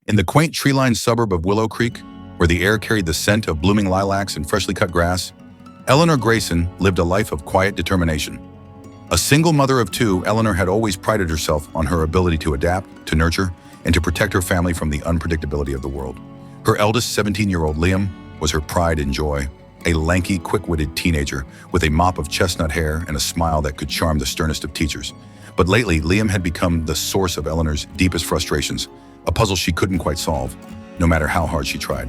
In the quaint tree-lined suburb of Willow Creek, where the air carried the scent of blooming lilacs and freshly cut grass, Eleanor Grayson lived a life of quiet determination. A single mother of two, Eleanor had always prided herself on her ability to adapt, to nurture, and to protect her family from the unpredictability of the world. Her eldest 17-year-old Liam was her pride and joy, a lanky, quick-witted teenager with a mop of chestnut hair and a smile that could charm the sternest of teachers. But lately, Liam had become the source of Eleanor's deepest frustrations, a puzzle she couldn't quite solve, no matter how hard she tried.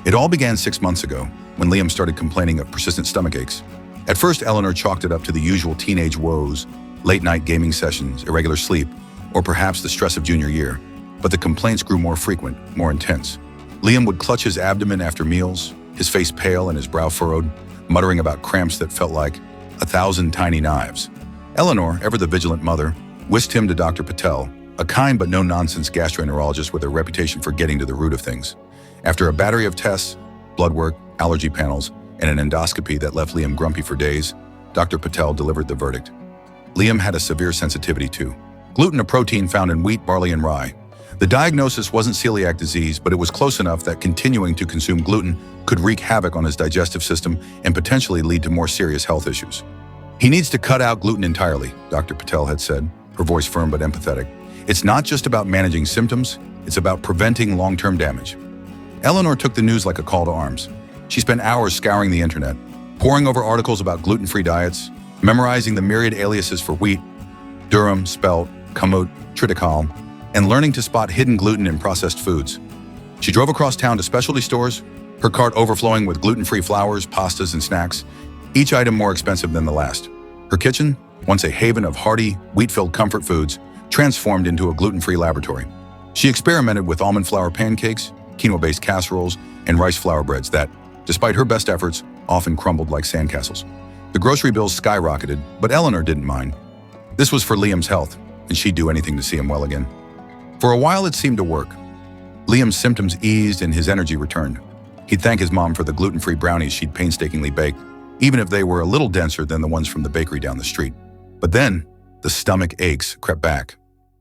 It all began 6 months ago, when Liam started complaining of persistent stomach aches. At first, Eleanor chalked it up to the usual teenage woes, late-night gaming sessions, irregular sleep, or perhaps the stress of junior year. But the complaints grew more frequent, more intense. Liam would clutch his abdomen after meals, his face pale and his brow furrowed, muttering about cramps that felt like 1,000 tiny knives. Eleanor, ever the vigilant mother, whisked him to Dr. Patel, a kind but no-nonsense gastroenterologist with a reputation for getting to the root of things. After a battery of tests, blood work, allergy panels, and an endoscopy that left Liam grumpy for days, Dr. Patel delivered the verdict. Liam had a severe sensitivity to gluten, a protein found in wheat, barley, and rye. The diagnosis wasn't celiac disease, but it was close enough that continuing to consume gluten could wreak havoc on his digestive system and potentially lead to more serious health issues. He needs to cut out gluten entirely, Dr. Patel had said, her voice firm but empathetic. It's not just about managing symptoms, it's about preventing long-term damage. Eleanor took the news like a call to arms. She spent hours scouring the internet, poring over articles about gluten-free diets, memorizing the myriad aliases for wheat, durum, spelt, kamut, triticale, and learning to spot hidden gluten in processed foods. She drove across town to specialty stores, her cart overflowing with gluten-free flours, pastas, and snacks, each item more expensive than the last. Her kitchen, once a haven of hearty, wheat-filled comfort foods, transformed into a gluten-free laboratory. She experimented with almond flour pancakes, quinoa-based casseroles, and rice flour breads that, despite her best efforts, often crumbled like sandcastles. The grocery bills skyrocketed, but Eleanor didn't mind. This was for Liam's health, and she'd do anything to see him well again. For a while, it seemed to work. Liam's symptoms eased and his energy returned. He'd thank his mom for the gluten-free brownies she'd painstakingly baked, even if they were a little denser than the ones from the bakery down the street. But then, the stomach aches crept back.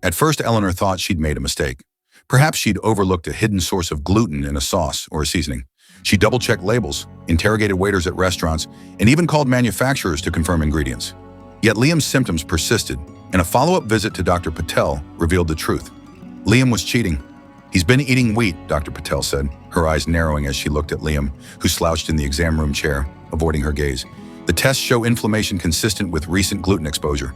At first, Eleanor thought she'd made a mistake. Perhaps she'd overlooked a hidden source of gluten in a sauce or a seasoning. She double-checked labels, interrogated waiters at restaurants, and even called manufacturers to confirm ingredients. Yet Liam's symptoms persisted, and a follow-up visit to Dr. Patel revealed the truth. Liam was cheating. He's been eating wheat, Dr. Patel said, her eyes narrowing as she looked at Liam, who slouched in the exam room chair, avoiding her gaze. The tests show inflammation consistent with recent gluten exposure.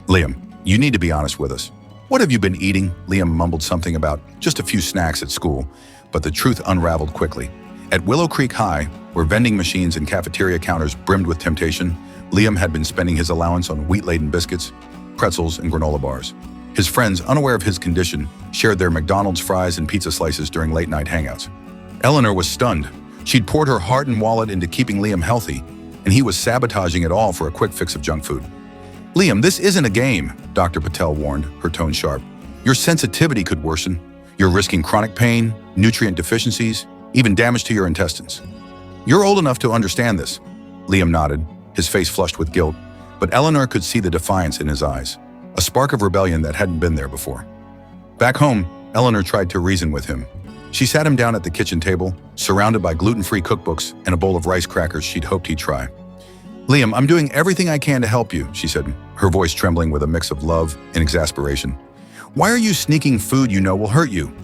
Liam, you need to be honest with us. What have you been eating? Liam mumbled something about just a few snacks at school, but the truth unraveled quickly. At Willow Creek High, where vending machines and cafeteria counters brimmed with temptation, Liam had been spending his allowance on wheat-laden biscuits, pretzels, and granola bars. His friends, unaware of his condition, shared their McDonald's fries and pizza slices during late-night hangouts. Eleanor was stunned. She'd poured her heart and wallet into keeping Liam healthy, and he was sabotaging it all for a quick fix of junk food. Liam, this isn't a game, Dr. Patel warned, her tone sharp. Your sensitivity could worsen. You're risking chronic pain, nutrient deficiencies, even damage to your intestines. You're old enough to understand this. Liam nodded, his face flushed with guilt, but Eleanor could see the defiance in his eyes, a spark of rebellion that hadn't been there before. Back home, Eleanor tried to reason with him. She sat him down at the kitchen table, surrounded by gluten-free cookbooks and a bowl of rice crackers she'd hoped he'd try. Liam, I'm doing everything I can to help you, she said, her voice trembling with a mix of love and exasperation. Why are you sneaking food you know will hurt you?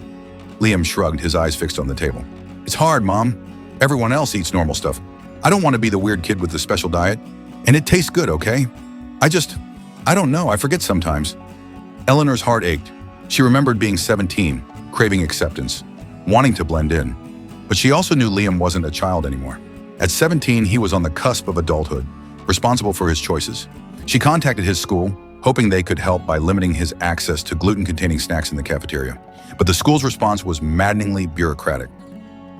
Liam shrugged, his eyes fixed on the table. It's hard, Mom. Everyone else eats normal stuff. I don't want to be the weird kid with the special diet. And it tastes good, okay? I don't know, I forget sometimes. Eleanor's heart ached. She remembered being 17, craving acceptance, wanting to blend in. But she also knew Liam wasn't a child anymore. At 17, he was on the cusp of adulthood, responsible for his choices. She contacted his school, hoping they could help by limiting his access to gluten-containing snacks in the cafeteria. But the school's response was maddeningly bureaucratic.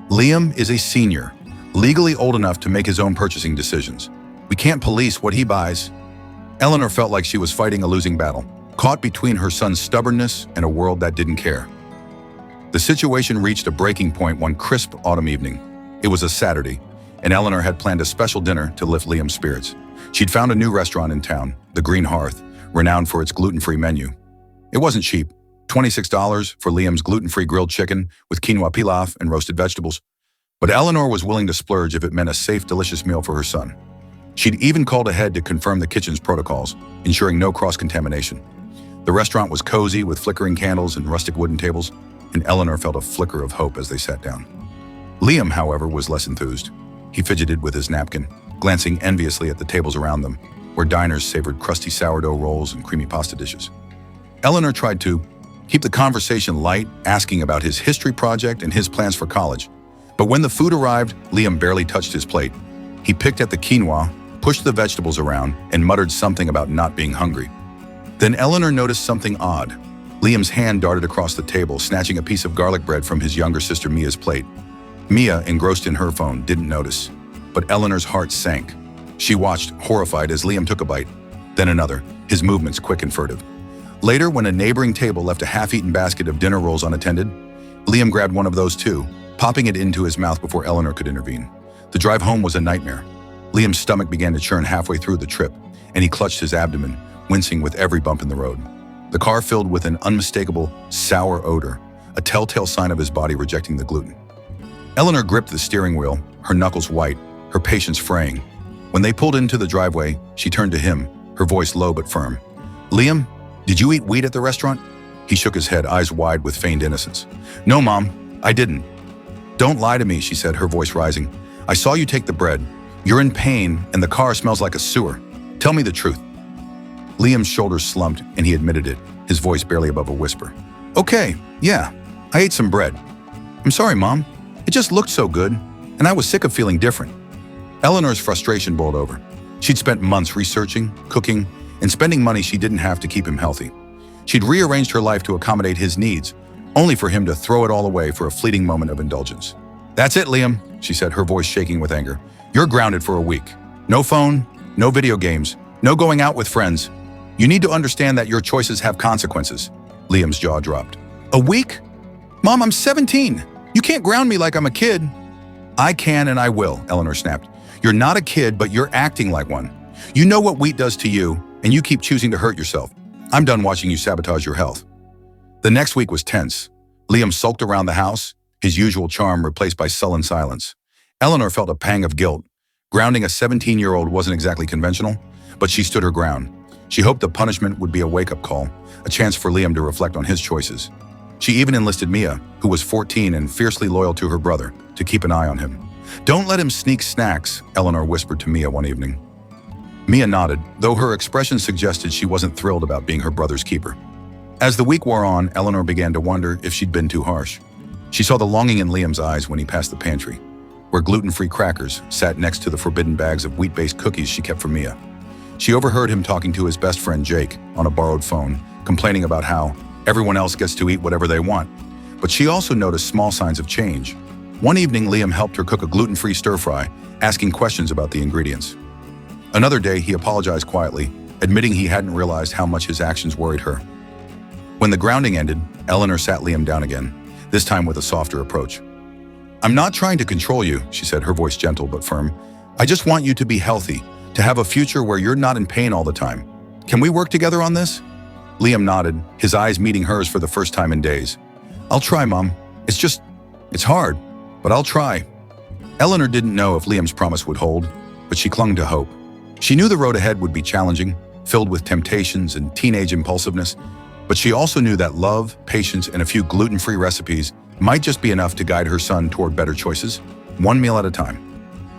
Liam is a senior, legally old enough to make his own purchasing decisions. We can't police what he buys. Eleanor felt like she was fighting a losing battle, caught between her son's stubbornness and a world that didn't care. The situation reached a breaking point one crisp autumn evening. It was a Saturday, and Eleanor had planned a special dinner to lift Liam's spirits. She'd found a new restaurant in town, the Green Hearth, renowned for its gluten-free menu. It wasn't cheap, $26 for Liam's gluten-free grilled chicken with quinoa pilaf and roasted vegetables. But Eleanor was willing to splurge if it meant a safe, delicious meal for her son. She'd even called ahead to confirm the kitchen's protocols, ensuring no cross-contamination. The restaurant was cozy with flickering candles and rustic wooden tables, and Eleanor felt a flicker of hope as they sat down. Liam, however, was less enthused. He fidgeted with his napkin, glancing enviously at the tables around them, where diners savored crusty sourdough rolls and creamy pasta dishes. Eleanor tried to keep the conversation light, asking about his history project and his plans for college. But when the food arrived, Liam barely touched his plate. He picked at the quinoa, pushed the vegetables around, and muttered something about not being hungry. Then Eleanor noticed something odd. Liam's hand darted across the table, snatching a piece of garlic bread from his younger sister Mia's plate. Mia, engrossed in her phone, didn't notice, but Eleanor's heart sank. She watched, horrified, as Liam took a bite, then another, his movements quick and furtive. Later, when a neighboring table left a half-eaten basket of dinner rolls unattended, Liam grabbed one of those too, popping it into his mouth before Eleanor could intervene. The drive home was a nightmare. Liam's stomach began to churn halfway through the trip, and he clutched his abdomen, wincing with every bump in the road. The car filled with an unmistakable, sour odor, a telltale sign of his body rejecting the gluten. Eleanor gripped the steering wheel, her knuckles white, her patience fraying. When they pulled into the driveway, she turned to him, her voice low but firm. "Liam, did you eat wheat at the restaurant?" He shook his head, eyes wide with feigned innocence. "No, Mom, I didn't." "Don't lie to me," she said, her voice rising. "I saw you take the bread. You're in pain, and the car smells like a sewer. Tell me the truth." Liam's shoulders slumped, and he admitted it, his voice barely above a whisper. "Okay, yeah, I ate some bread. I'm sorry, Mom. It just looked so good, and I was sick of feeling different." Eleanor's frustration boiled over. She'd spent months researching, cooking, and spending money she didn't have to keep him healthy. She'd rearranged her life to accommodate his needs, only for him to throw it all away for a fleeting moment of indulgence. "That's it, Liam," she said, her voice shaking with anger. "You're grounded for a week. No phone, no video games, no going out with friends. You need to understand that your choices have consequences." Liam's jaw dropped. "A week? Mom, I'm 17. You can't ground me like I'm a kid." "I can and I will," Eleanor snapped. "You're not a kid, but you're acting like one. You know what wheat does to you, and you keep choosing to hurt yourself. I'm done watching you sabotage your health." The next week was tense. Liam sulked around the house, his usual charm replaced by sullen silence. Eleanor felt a pang of guilt. Grounding a 17-year-old wasn't exactly conventional, but she stood her ground. She hoped the punishment would be a wake-up call, a chance for Liam to reflect on his choices. She even enlisted Mia, who was 14 and fiercely loyal to her brother, to keep an eye on him. "Don't let him sneak snacks," Eleanor whispered to Mia one evening. Mia nodded, though her expression suggested she wasn't thrilled about being her brother's keeper. As the week wore on, Eleanor began to wonder if she'd been too harsh. She saw the longing in Liam's eyes when he passed the pantry, where gluten-free crackers sat next to the forbidden bags of wheat-based cookies she kept for Mia. She overheard him talking to his best friend Jake on a borrowed phone, complaining about how everyone else gets to eat whatever they want. But she also noticed small signs of change. One evening, Liam helped her cook a gluten-free stir-fry, asking questions about the ingredients. Another day, he apologized quietly, admitting he hadn't realized how much his actions worried her. When the grounding ended, Eleanor sat Liam down again, this time with a softer approach. "I'm not trying to control you," she said, her voice gentle but firm. "I just want you to be healthy, to have a future where you're not in pain all the time. Can we work together on this?" Liam nodded, his eyes meeting hers for the first time in days. "I'll try, Mom. It's hard, but I'll try." Eleanor didn't know if Liam's promise would hold, but she clung to hope. She knew the road ahead would be challenging, filled with temptations and teenage impulsiveness, but she also knew that love, patience, and a few gluten-free recipes might just be enough to guide her son toward better choices, one meal at a time.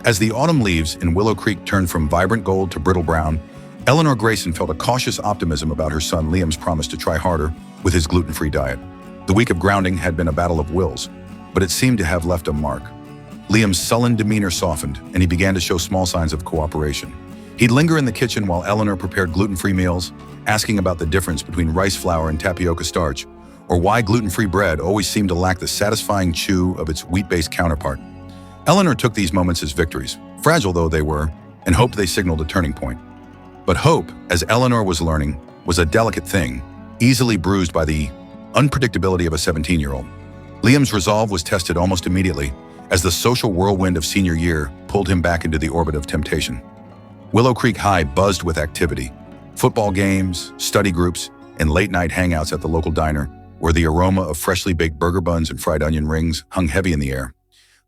As the autumn leaves in Willow Creek turned from vibrant gold to brittle brown, Eleanor Grayson felt a cautious optimism about her son Liam's promise to try harder with his gluten-free diet. The week of grounding had been a battle of wills, but it seemed to have left a mark. Liam's sullen demeanor softened, and he began to show small signs of cooperation. He'd linger in the kitchen while Eleanor prepared gluten-free meals, asking about the difference between rice flour and tapioca starch, or why gluten-free bread always seemed to lack the satisfying chew of its wheat-based counterpart. Eleanor took these moments as victories, fragile though they were, and hoped they signaled a turning point. But hope, as Eleanor was learning, was a delicate thing, easily bruised by the unpredictability of a 17-year-old. Liam's resolve was tested almost immediately, as the social whirlwind of senior year pulled him back into the orbit of temptation. Willow Creek High buzzed with activity. Football games, study groups, and late-night hangouts at the local diner where the aroma of freshly baked burger buns and fried onion rings hung heavy in the air.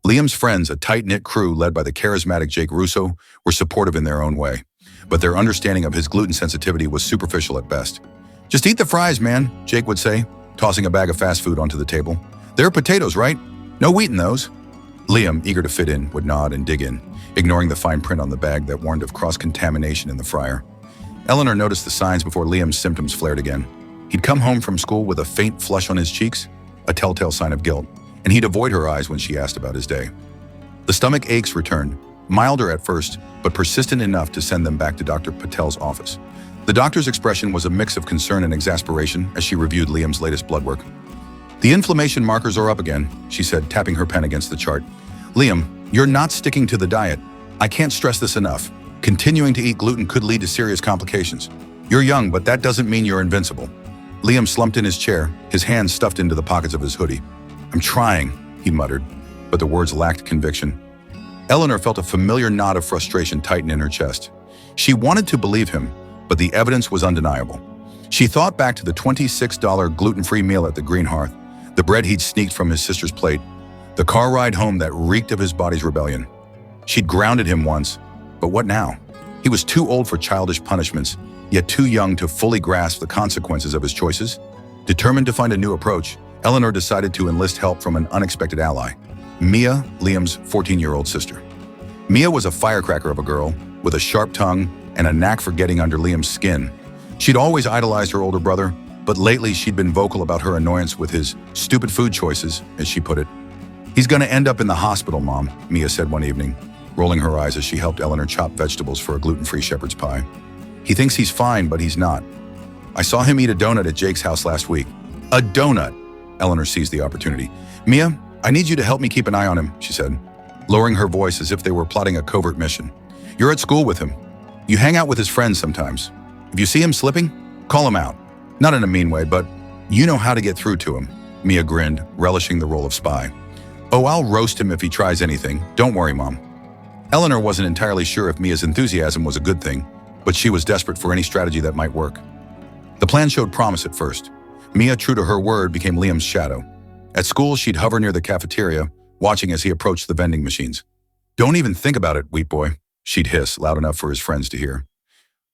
Liam's friends, a tight-knit crew led by the charismatic Jake Russo, were supportive in their own way, but their understanding of his gluten sensitivity was superficial at best. "Just eat the fries, man," Jake would say, tossing a bag of fast food onto the table. "They're potatoes, right? No wheat in those." Liam, eager to fit in, would nod and dig in, ignoring the fine print on the bag that warned of cross-contamination in the fryer. Eleanor noticed the signs before Liam's symptoms flared again. He'd come home from school with a faint flush on his cheeks, a telltale sign of guilt, and he'd avoid her eyes when she asked about his day. The stomach aches returned, milder at first, but persistent enough to send them back to Dr. Patel's office. The doctor's expression was a mix of concern and exasperation as she reviewed Liam's latest blood work. "The inflammation markers are up again," she said, tapping her pen against the chart. "Liam, you're not sticking to the diet. I can't stress this enough. Continuing to eat gluten could lead to serious complications. You're young, but that doesn't mean you're invincible." Liam slumped in his chair, his hands stuffed into the pockets of his hoodie. "I'm trying," he muttered, but the words lacked conviction. Eleanor felt a familiar knot of frustration tighten in her chest. She wanted to believe him, but the evidence was undeniable. She thought back to the $26 gluten-free meal at the Green Hearth, the bread he'd sneaked from his sister's plate, the car ride home that reeked of his body's rebellion. She'd grounded him once, but what now? He was too old for childish punishments, yet too young to fully grasp the consequences of his choices. Determined to find a new approach, Eleanor decided to enlist help from an unexpected ally, Mia, Liam's 14-year-old sister. Mia was a firecracker of a girl, with a sharp tongue and a knack for getting under Liam's skin. She'd always idolized her older brother, but lately she'd been vocal about her annoyance with his stupid food choices, as she put it. "He's gonna end up in the hospital, Mom," Mia said one evening, rolling her eyes as she helped Eleanor chop vegetables for a gluten-free shepherd's pie. "He thinks he's fine, but he's not. I saw him eat a donut at Jake's house last week." "A donut?" Eleanor seized the opportunity. "Mia, I need you to help me keep an eye on him," she said, lowering her voice as if they were plotting a covert mission. "You're at school with him. You hang out with his friends sometimes. If you see him slipping, call him out. Not in a mean way, but you know how to get through to him." Mia grinned, relishing the role of spy. "Oh, I'll roast him if he tries anything. Don't worry, Mom." Eleanor wasn't entirely sure if Mia's enthusiasm was a good thing, but she was desperate for any strategy that might work. The plan showed promise at first. Mia, true to her word, became Liam's shadow. At school, she'd hover near the cafeteria, watching as he approached the vending machines. "Don't even think about it, wheat boy," she'd hiss loud enough for his friends to hear.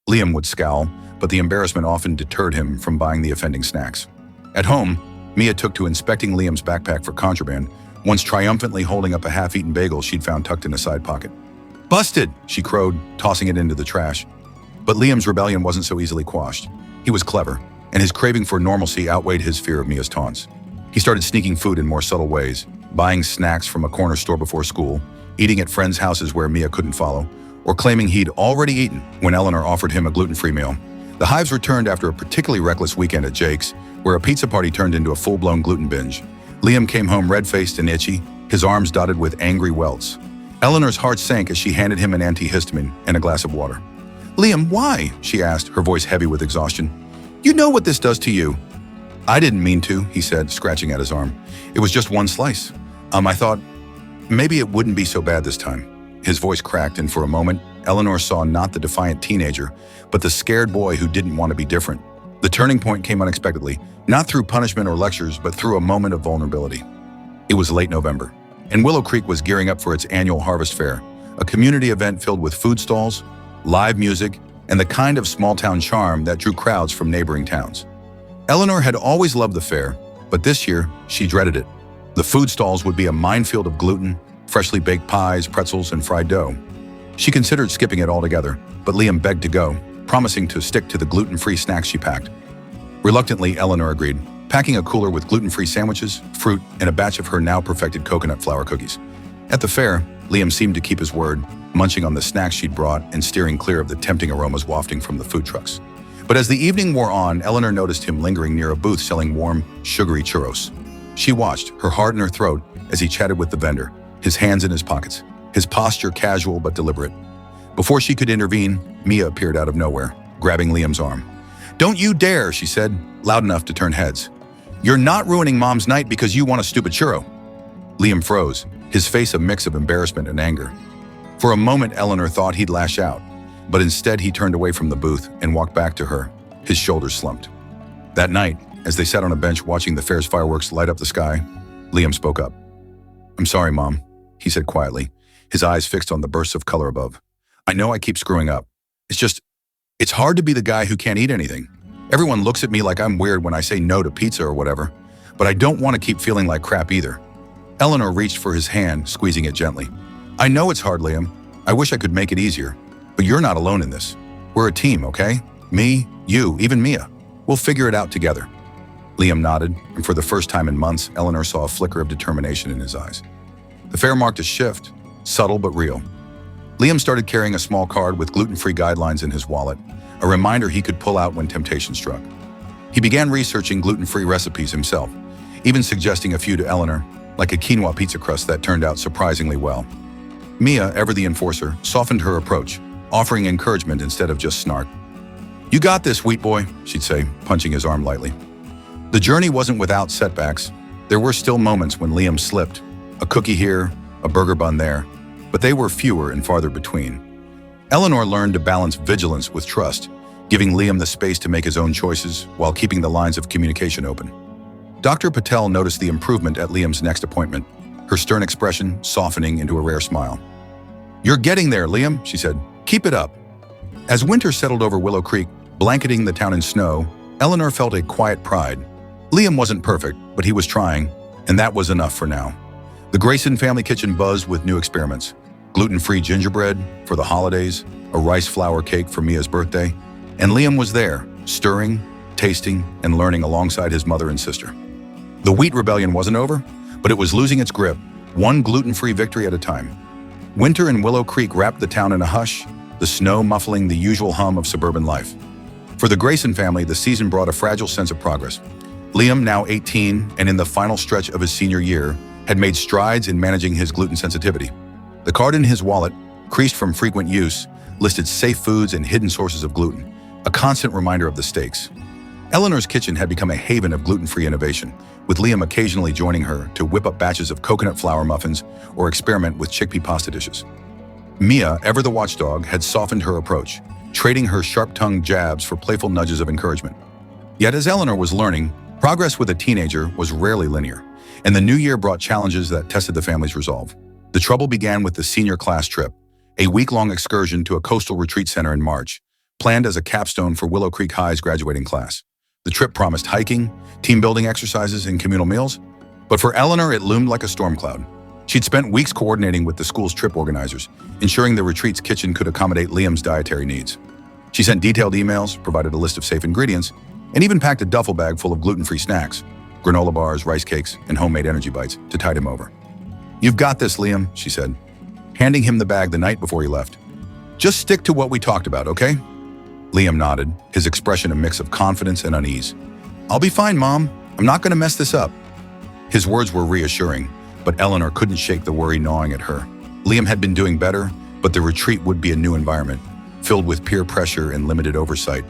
Liam would scowl, but the embarrassment often deterred him from buying the offending snacks. At home, Mia took to inspecting Liam's backpack for contraband, once triumphantly holding up a half-eaten bagel she'd found tucked in a side pocket. "Busted!" she crowed, tossing it into the trash. But Liam's rebellion wasn't so easily quashed. He was clever, and his craving for normalcy outweighed his fear of Mia's taunts. He started sneaking food in more subtle ways, buying snacks from a corner store before school, eating at friends' houses where Mia couldn't follow, or claiming he'd already eaten when Eleanor offered him a gluten-free meal. The hives returned after a particularly reckless weekend at Jake's, where a pizza party turned into a full-blown gluten binge. Liam came home red-faced and itchy, his arms dotted with angry welts. Eleanor's heart sank as she handed him an antihistamine and a glass of water. "Liam, why?" she asked, her voice heavy with exhaustion. "You know what this does to you." "I didn't mean to," he said, scratching at his arm. "It was just one slice. I thought maybe it wouldn't be so bad this time." His voice cracked, and for a moment, Eleanor saw not the defiant teenager, but the scared boy who didn't want to be different. The turning point came unexpectedly, not through punishment or lectures, but through a moment of vulnerability. It was late November, and Willow Creek was gearing up for its annual Harvest Fair, a community event filled with food stalls, live music, and the kind of small-town charm that drew crowds from neighboring towns. Eleanor had always loved the fair, but this year, she dreaded it. The food stalls would be a minefield of gluten, freshly baked pies, pretzels, and fried dough. She considered skipping it altogether, but Liam begged to go, promising to stick to the gluten-free snacks she packed. Reluctantly, Eleanor agreed, packing a cooler with gluten-free sandwiches, fruit, and a batch of her now-perfected coconut flour cookies. At the fair, Liam seemed to keep his word, munching on the snacks she'd brought and steering clear of the tempting aromas wafting from the food trucks. But as the evening wore on, Eleanor noticed him lingering near a booth selling warm, sugary churros. She watched, her heart in her throat, as he chatted with the vendor, his hands in his pockets, his posture casual but deliberate. Before she could intervene, Mia appeared out of nowhere, grabbing Liam's arm. "Don't you dare," she said, loud enough to turn heads. "You're not ruining Mom's night because you want a stupid churro." Liam froze, his face a mix of embarrassment and anger. For a moment, Eleanor thought he'd lash out, but instead he turned away from the booth and walked back to her, his shoulders slumped. That night, as they sat on a bench watching the fair's fireworks light up the sky, Liam spoke up. "I'm sorry, Mom," he said quietly, his eyes fixed on the bursts of color above. "I know I keep screwing up. It's hard to be the guy who can't eat anything. Everyone looks at me like I'm weird when I say no to pizza or whatever, but I don't want to keep feeling like crap either." Eleanor reached for his hand, squeezing it gently. "I know it's hard, Liam. I wish I could make it easier, but you're not alone in this. We're a team, okay? Me, you, even Mia. We'll figure it out together." Liam nodded, and for the first time in months, Eleanor saw a flicker of determination in his eyes. The fair marked a shift, subtle but real. Liam started carrying a small card with gluten-free guidelines in his wallet, a reminder he could pull out when temptation struck. He began researching gluten-free recipes himself, even suggesting a few to Eleanor, like a quinoa pizza crust that turned out surprisingly well. Mia, ever the enforcer, softened her approach, offering encouragement instead of just snark. "You got this, wheat boy," she'd say, punching his arm lightly. The journey wasn't without setbacks. There were still moments when Liam slipped, a cookie here, a burger bun there, but they were fewer and farther between. Eleanor learned to balance vigilance with trust, giving Liam the space to make his own choices while keeping the lines of communication open. Dr. Patel noticed the improvement at Liam's next appointment, her stern expression softening into a rare smile. "You're getting there, Liam," she said. "Keep it up." As winter settled over Willow Creek, blanketing the town in snow, Eleanor felt a quiet pride. Liam wasn't perfect, but he was trying, and that was enough for now. The Grayson family kitchen buzzed with new experiments. Gluten-free gingerbread for the holidays, a rice flour cake for Mia's birthday, and Liam was there, stirring, tasting, and learning alongside his mother and sister. The wheat rebellion wasn't over, but it was losing its grip, one gluten-free victory at a time. Winter in Willow Creek wrapped the town in a hush, the snow muffling the usual hum of suburban life. For the Grayson family, the season brought a fragile sense of progress. Liam, now 18 and in the final stretch of his senior year, had made strides in managing his gluten sensitivity. The card in his wallet, creased from frequent use, listed safe foods and hidden sources of gluten, a constant reminder of the stakes. Eleanor's kitchen had become a haven of gluten-free innovation, with Liam occasionally joining her to whip up batches of coconut flour muffins or experiment with chickpea pasta dishes. Mia, ever the watchdog, had softened her approach, trading her sharp-tongued jabs for playful nudges of encouragement. Yet as Eleanor was learning, progress with a teenager was rarely linear, and the new year brought challenges that tested the family's resolve. The trouble began with the senior class trip, a week-long excursion to a coastal retreat center in March, planned as a capstone for Willow Creek High's graduating class. The trip promised hiking, team-building exercises, and communal meals, but for Eleanor it loomed like a storm cloud. She'd spent weeks coordinating with the school's trip organizers, ensuring the retreat's kitchen could accommodate Liam's dietary needs. She sent detailed emails, provided a list of safe ingredients, and even packed a duffel bag full of gluten-free snacks, granola bars, rice cakes, and homemade energy bites to tide him over. "You've got this, Liam," she said, handing him the bag the night before he left. "Just stick to what we talked about, okay?" Liam nodded, his expression a mix of confidence and unease. "I'll be fine, Mom. I'm not going to mess this up." His words were reassuring, but Eleanor couldn't shake the worry gnawing at her. Liam had been doing better, but the retreat would be a new environment, filled with peer pressure and limited oversight.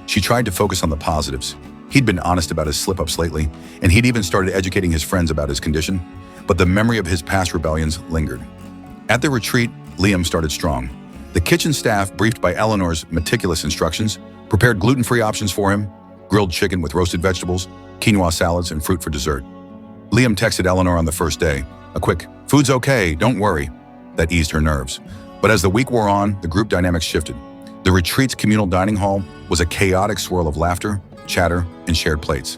She tried to focus on the positives. He'd been honest about his slip-ups lately, and he'd even started educating his friends about his condition, but the memory of his past rebellions lingered. At the retreat, Liam started strong. The kitchen staff, briefed by Eleanor's meticulous instructions, prepared gluten-free options for him, grilled chicken with roasted vegetables, quinoa salads, and fruit for dessert. Liam texted Eleanor on the first day, a quick, "Food's okay, don't worry," that eased her nerves. But as the week wore on, the group dynamics shifted. The retreat's communal dining hall was a chaotic swirl of laughter, chatter, and shared plates.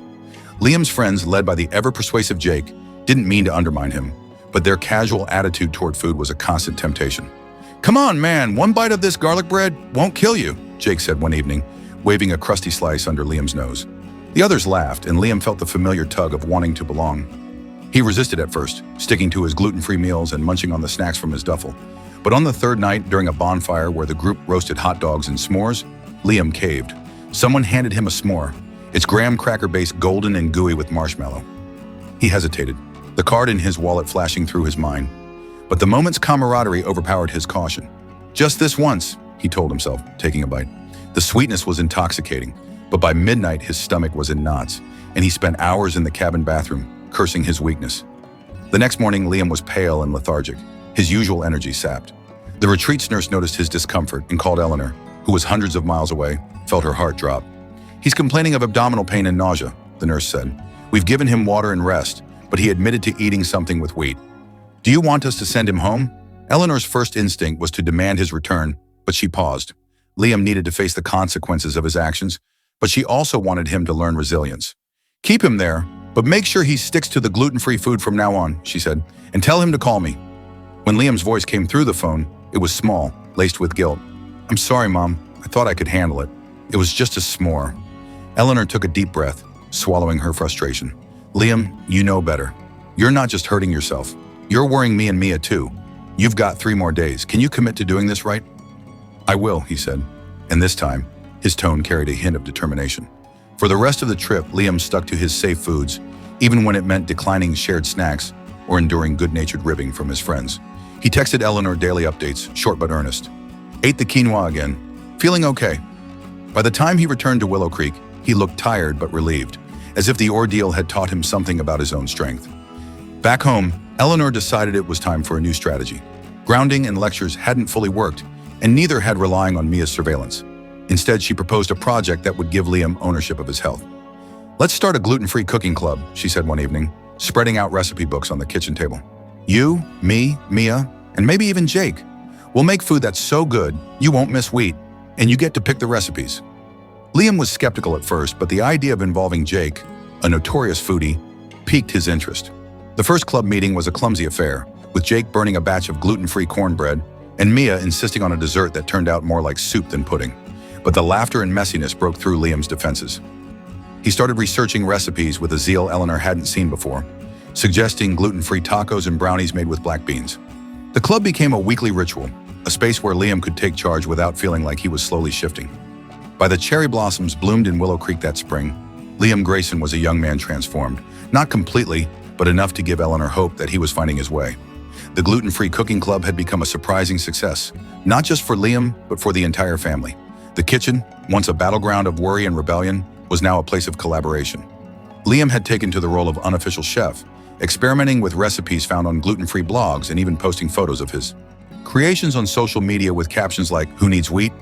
Liam's friends, led by the ever-persuasive Jake, didn't mean to undermine him, but their casual attitude toward food was a constant temptation. "Come on, man, one bite of this garlic bread won't kill you," Jake said one evening, waving a crusty slice under Liam's nose. The others laughed, and Liam felt the familiar tug of wanting to belong. He resisted at first, sticking to his gluten-free meals and munching on the snacks from his duffel. But on the third night, during a bonfire where the group roasted hot dogs and s'mores, Liam caved. Someone handed him a s'more, its graham cracker-based golden and gooey with marshmallow. He hesitated, the card in his wallet flashing through his mind. But the moment's camaraderie overpowered his caution. "Just this once," he told himself, taking a bite. The sweetness was intoxicating, but by midnight his stomach was in knots, and he spent hours in the cabin bathroom, cursing his weakness. The next morning, Liam was pale and lethargic, his usual energy sapped. The retreat's nurse noticed his discomfort and called Eleanor, who was hundreds of miles away, felt her heart drop. "He's complaining of abdominal pain and nausea," the nurse said. "We've given him water and rest, but he admitted to eating something with wheat. Do you want us to send him home?" Eleanor's first instinct was to demand his return, but she paused. Liam needed to face the consequences of his actions, but she also wanted him to learn resilience. "Keep him there, but make sure he sticks to the gluten-free food from now on," she said, "and tell him to call me." When Liam's voice came through the phone, it was small, laced with guilt. "I'm sorry, Mom. I thought I could handle it. It was just a s'more." Eleanor took a deep breath, swallowing her frustration. "Liam, you know better. You're not just hurting yourself. You're worrying me and Mia too. You've got 3 more days. Can you commit to doing this right?" "I will," he said, and this time, his tone carried a hint of determination. For the rest of the trip, Liam stuck to his safe foods, even when it meant declining shared snacks or enduring good-natured ribbing from his friends. He texted Eleanor daily updates, short but earnest. "Ate the quinoa again. Feeling okay." By the time he returned to Willow Creek, he looked tired but relieved, as if the ordeal had taught him something about his own strength. Back home, Eleanor decided it was time for a new strategy. Grounding and lectures hadn't fully worked, and neither had relying on Mia's surveillance. Instead, she proposed a project that would give Liam ownership of his health. "Let's start a gluten-free cooking club," she said one evening, spreading out recipe books on the kitchen table. "You, me, Mia, and maybe even Jake. We'll make food that's so good you won't miss wheat, and you get to pick the recipes." Liam was skeptical at first, but the idea of involving Jake, a notorious foodie, piqued his interest. The first club meeting was a clumsy affair, with Jake burning a batch of gluten-free cornbread and Mia insisting on a dessert that turned out more like soup than pudding. But the laughter and messiness broke through Liam's defenses. He started researching recipes with a zeal Eleanor hadn't seen before, suggesting gluten-free tacos and brownies made with black beans. The club became a weekly ritual, a space where Liam could take charge without feeling like he was slowly shifting. By the cherry blossoms bloomed in Willow Creek that spring, Liam Grayson was a young man transformed, not completely, but enough to give Eleanor hope that he was finding his way. The gluten-free cooking club had become a surprising success, not just for Liam, but for the entire family. The kitchen, once a battleground of worry and rebellion, was now a place of collaboration. Liam had taken to the role of unofficial chef, experimenting with recipes found on gluten-free blogs and even posting photos of his creations on social media with captions like, "Who needs wheat?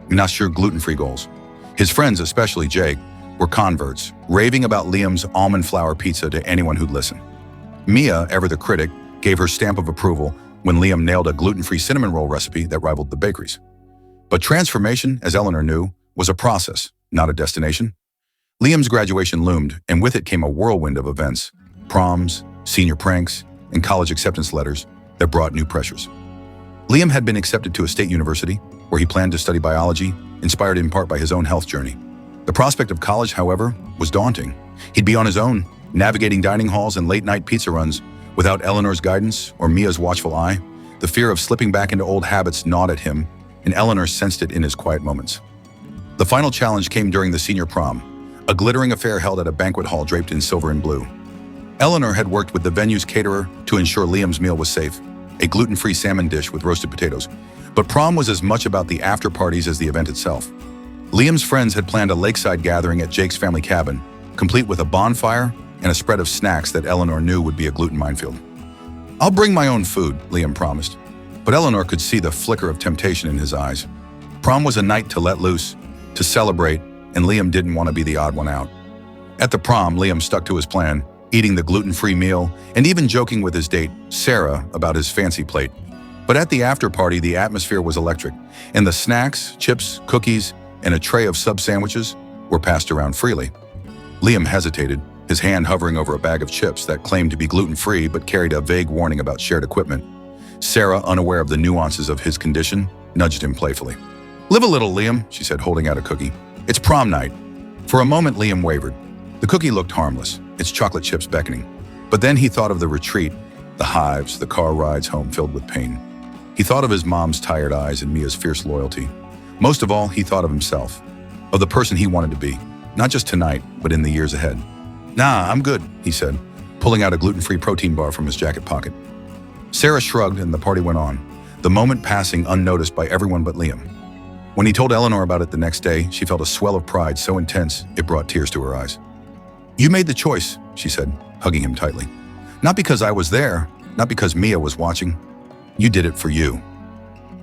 Not sure gluten-free goals." His friends, especially Jake, were converts, raving about Liam's almond flour pizza to anyone who'd listen. Mia, ever the critic, gave her stamp of approval when Liam nailed a gluten-free cinnamon roll recipe that rivaled the bakery's. But transformation, as Eleanor knew, was a process, not a destination. Liam's graduation loomed, and with it came a whirlwind of events, proms, senior pranks, and college acceptance letters that brought new pressures. Liam had been accepted to a state university, where he planned to study biology, inspired in part by his own health journey. The prospect of college, however, was daunting. He'd be on his own, navigating dining halls and late-night pizza runs, without Eleanor's guidance or Mia's watchful eye. The fear of slipping back into old habits gnawed at him, and Eleanor sensed it in his quiet moments. The final challenge came during the senior prom, a glittering affair held at a banquet hall draped in silver and blue. Eleanor had worked with the venue's caterer to ensure Liam's meal was safe, a gluten-free salmon dish with roasted potatoes. But prom was as much about the after-parties as the event itself. Liam's friends had planned a lakeside gathering at Jake's family cabin, complete with a bonfire and a spread of snacks that Eleanor knew would be a gluten minefield. "I'll bring my own food," Liam promised. But Eleanor could see the flicker of temptation in his eyes. Prom was a night to let loose, to celebrate, and Liam didn't want to be the odd one out. At the prom, Liam stuck to his plan, eating the gluten-free meal and even joking with his date, Sarah, about his fancy plate. But at the after-party, the atmosphere was electric, and the snacks, chips, cookies, and a tray of sub-sandwiches were passed around freely. Liam hesitated, his hand hovering over a bag of chips that claimed to be gluten-free but carried a vague warning about shared equipment. Sarah, unaware of the nuances of his condition, nudged him playfully. "Live a little, Liam," she said, holding out a cookie. "It's prom night." For a moment, Liam wavered. The cookie looked harmless, its chocolate chips beckoning. But then he thought of the retreat, the hives, the car rides home filled with pain. He thought of his mom's tired eyes and Mia's fierce loyalty. Most of all, he thought of himself, of the person he wanted to be, not just tonight, but in the years ahead. "Nah, I'm good," he said, pulling out a gluten-free protein bar from his jacket pocket. Sarah shrugged and the party went on, the moment passing unnoticed by everyone but Liam. When he told Eleanor about it the next day, she felt a swell of pride so intense it brought tears to her eyes. "You made the choice," she said, hugging him tightly. "Not because I was there, not because Mia was watching. You did it for you."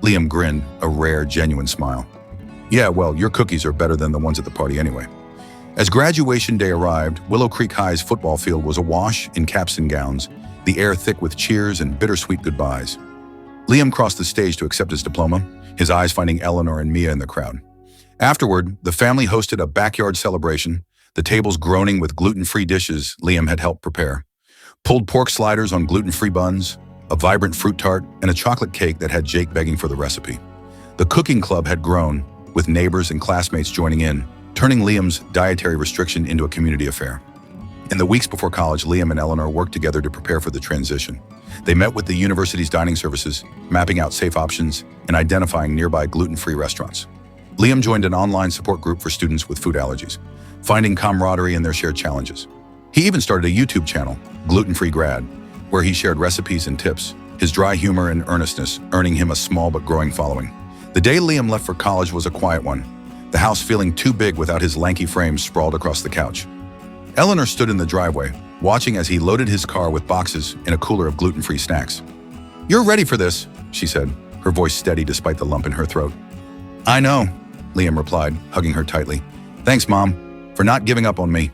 Liam grinned, a rare, genuine smile. "Yeah, well, your cookies are better than the ones at the party anyway." As graduation day arrived, Willow Creek High's football field was awash in caps and gowns, the air thick with cheers and bittersweet goodbyes. Liam crossed the stage to accept his diploma, his eyes finding Eleanor and Mia in the crowd. Afterward, the family hosted a backyard celebration, the tables groaning with gluten-free dishes Liam had helped prepare. Pulled pork sliders on gluten-free buns, a vibrant fruit tart, and a chocolate cake that had Jake begging for the recipe. The cooking club had grown, with neighbors and classmates joining in, turning Liam's dietary restriction into a community affair. In the weeks before college, Liam and Eleanor worked together to prepare for the transition. They met with the university's dining services, mapping out safe options and identifying nearby gluten-free restaurants. Liam joined an online support group for students with food allergies, finding camaraderie in their shared challenges. He even started a YouTube channel, Gluten-Free Grit.A, where he shared recipes and tips, his dry humor and earnestness earning him a small but growing following. The day Liam left for college was a quiet one, the house feeling too big without his lanky frame sprawled across the couch. Eleanor stood in the driveway, watching as he loaded his car with boxes and a cooler of gluten-free snacks. "You're ready for this," she said, her voice steady despite the lump in her throat. "I know," Liam replied, hugging her tightly. "Thanks, Mom, for not giving up on me."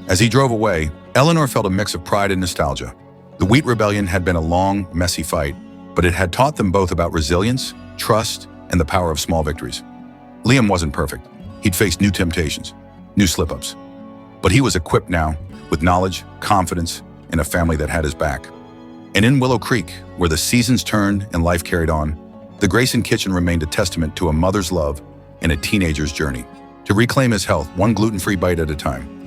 As he drove away, Eleanor felt a mix of pride and nostalgia. The wheat rebellion had been a long, messy fight, but it had taught them both about resilience, trust, and the power of small victories. Liam wasn't perfect. He'd faced new temptations, new slip-ups. But he was equipped now, with knowledge, confidence, and a family that had his back. And in Willow Creek, where the seasons turned and life carried on, the Grayson kitchen remained a testament to a mother's love and a teenager's journey to reclaim his health one gluten-free bite at a time.